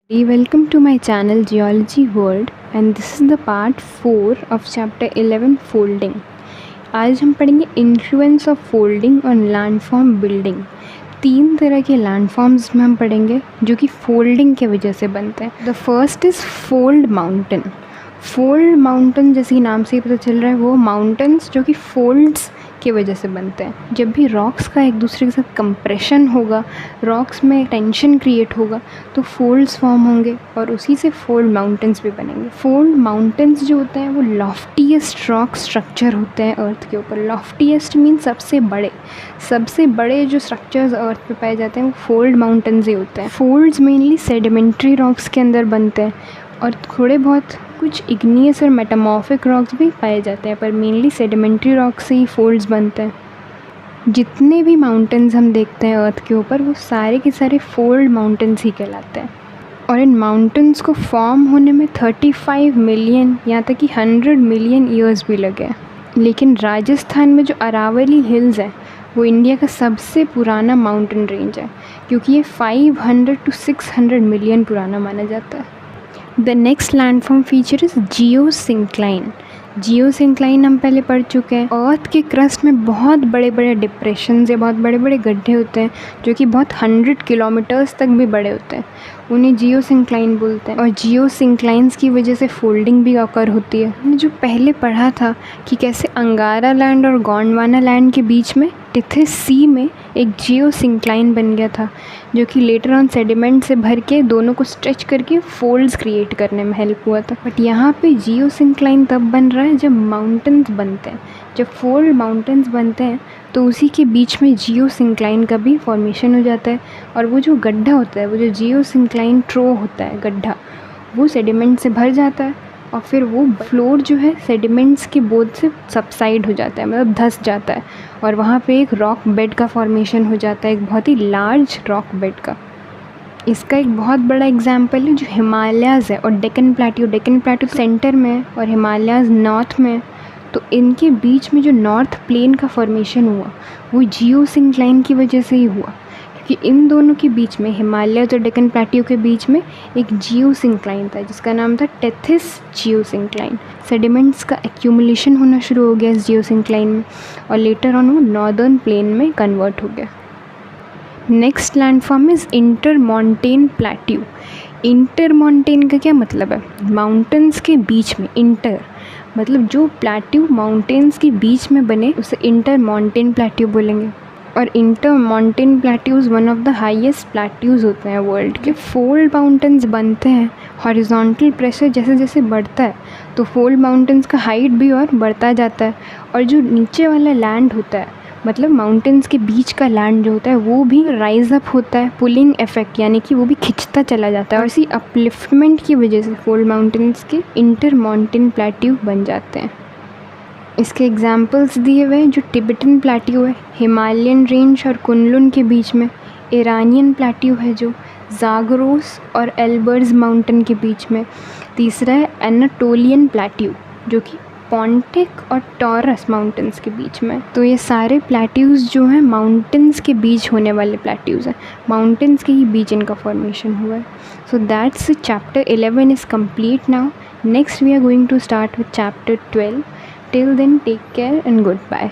Welcome to my channel Geology World and this is the part 4 of chapter 11 folding. आज हम पढ़ेंगे influence of folding on landform building. 3 तरह के landforms में हम पढ़ेंगे जो कि फोल्डिंग के वजह से बनते हैं। The first is fold mountain. Fold mountain जैसे ही नाम से ही पता चल रहा है वो माउंटेन्स जो कि फोल्ड्स की वजह से बनते हैं। जब भी रॉक्स का एक दूसरे के साथ कंप्रेशन होगा, रॉक्स में टेंशन क्रिएट होगा तो फोल्ड्स फॉर्म होंगे और उसी से फोल्ड माउंटेन्स भी बनेंगे। फोल्ड माउंटेन्स जो होते हैं वो लॉफ्टीएस्ट रॉक स्ट्रक्चर होते हैं अर्थ के ऊपर। लॉफ्टीएस्ट मीन सबसे बड़े जो स्ट्रक्चर्स अर्थ पे पाए जाते हैं वो फोल्ड माउंटेन्स ही होते हैं। फोल्ड्स मेनली सेडिमेंट्री रॉक्स के अंदर बनते हैं और थोड़े बहुत कुछ इग्नियस और मेटामॉर्फिक रॉक्स भी पाए जाते हैं, पर मेनली सेडिमेंट्री रॉक्स से ही फोल्ड्स बनते हैं। जितने भी माउंटेन्स हम देखते हैं अर्थ के ऊपर वो सारे के सारे फोल्ड माउंटेन्स ही कहलाते हैं और इन माउंटेन्स को फॉर्म होने में 35 मिलियन यहाँ तक कि 100 मिलियन ईयर्स भी लगे। लेकिन राजस्थान में जो अरावली हिल्स है वो इंडिया का सबसे पुराना माउंटेन रेंज है क्योंकि ये 500 to 600 मिलियन पुराना माना जाता है। The next landform feature is geosyncline. Geosyncline हम पहले पढ़ चुके हैं। अर्थ के क्रस्ट में बहुत बड़े बड़े डिप्रेशंस या बहुत बड़े बड़े गड्ढे होते हैं जो कि बहुत 100 किलोमीटर्स तक भी बड़े होते हैं, उन्हें जियोसिंक्लाइन बोलते हैं। और जियोसिंक्लाइंस की वजह से फोल्डिंग भी ऑकर होती है। हमने जो पहले पढ़ा था कि कैसे अंगारा लैंड और गोंडवाना लैंड के बीच में टिथिस सी में एक जियोसिंक्लाइन बन गया था जो कि लेटर ऑन सेडिमेंट से भर के दोनों को स्ट्रेच करके फोल्ड्स क्रिएट करने में हेल्प हुआ था। बट यहाँ पे जियोसिंक्लाइन तब बन रहा है जब माउंटेन्स बनते हैं। जब फोल्ड माउंटेन्स बनते हैं तो उसी के बीच में जियोसिंक्लाइन का भी फॉर्मेशन हो जाता है और वो जो गड्ढा होता है, वो जो जियोसिंक्लाइन ट्रो होता है गड्ढा, वो सेडिमेंट से भर जाता है और फिर वो फ्लोर जो है सेडिमेंट्स की बोझ से सबसाइड हो जाता है, मतलब धंस जाता है और वहाँ पे एक रॉक बेड का फॉर्मेशन हो जाता है, एक बहुत ही लार्ज रॉक बेड का। इसका एक बहुत बड़ा एग्जाम्पल है जो हिमालयाज़ है और डेक्कन प्लेट्यू सेंटर में है और हिमालयाज़ नॉर्थ में। तो इनके बीच में जो नॉर्थ प्लेन का फॉर्मेशन हुआ वो जियोसिंक्लाइन की वजह से ही हुआ क्योंकि इन दोनों के बीच में, हिमालयाज़ और डेक्कन प्लेट्यू के बीच में एक जियोसिंक्लाइन था जिसका नाम था टिथिस जियोसिंक्लाइन। सेडिमेंट्स का एक्यूमुलेशन होना शुरू हो गया इस जियोसिंक्लाइन में और लेटर ऑन वो नॉर्दर्न प्लेन में कन्वर्ट हो गया। Next landform is intermontane plateau. Intermontane का क्या मतलब है? माउंटेन्स के बीच में, इंटर मतलब जो प्लेट्यू माउंटेन्स के बीच में बने उसे इंटरमॉन्टेन प्लेट्यू बोलेंगे। और इंटरमॉन्टेन plateaus one of the highest plateaus होते हैं वर्ल्ड के। फोल्ड माउंटेन्स बनते हैं, हॉरिजॉन्टल प्रेशर जैसे जैसे बढ़ता है तो फोल्ड माउंटेन्स का हाइट भी और बढ़ता जाता है और जो नीचे वाला लैंड होता है, मतलब माउंटेन्स के बीच का लैंड जो होता है वो भी राइज अप होता है, पुलिंग इफेक्ट यानी कि वो भी खिंचता चला जाता है और इसी अपलिफ्टमेंट की वजह से फोल्ड माउंटेन्स के इंटरमॉन्टेन प्लेट्यू बन जाते हैं। इसके एग्जाम्पल्स दिए हुए हैं जो टिबेटन प्लेट्यू है हिमालयन रेंज और कुनलुन के बीच में, ईरानियन प्लेट्यू है जो ज़ाग्रोस और एल्बर्स माउंटेन के बीच में, तीसरा है एनाटोलियन प्लेट्यू जो कि पॉन्टिक और टॉरस माउंटेन्स के बीच में। तो ये सारे प्लेट्यूज़ जो हैं माउंटेन्स के बीच होने वाले प्लेट्यूज़ हैं, माउंटेन्स के ही बीच इनका फॉर्मेशन हुआ है। So that's chapter 11 is complete now. Next we are going to start with chapter 12. Till then, take care and goodbye.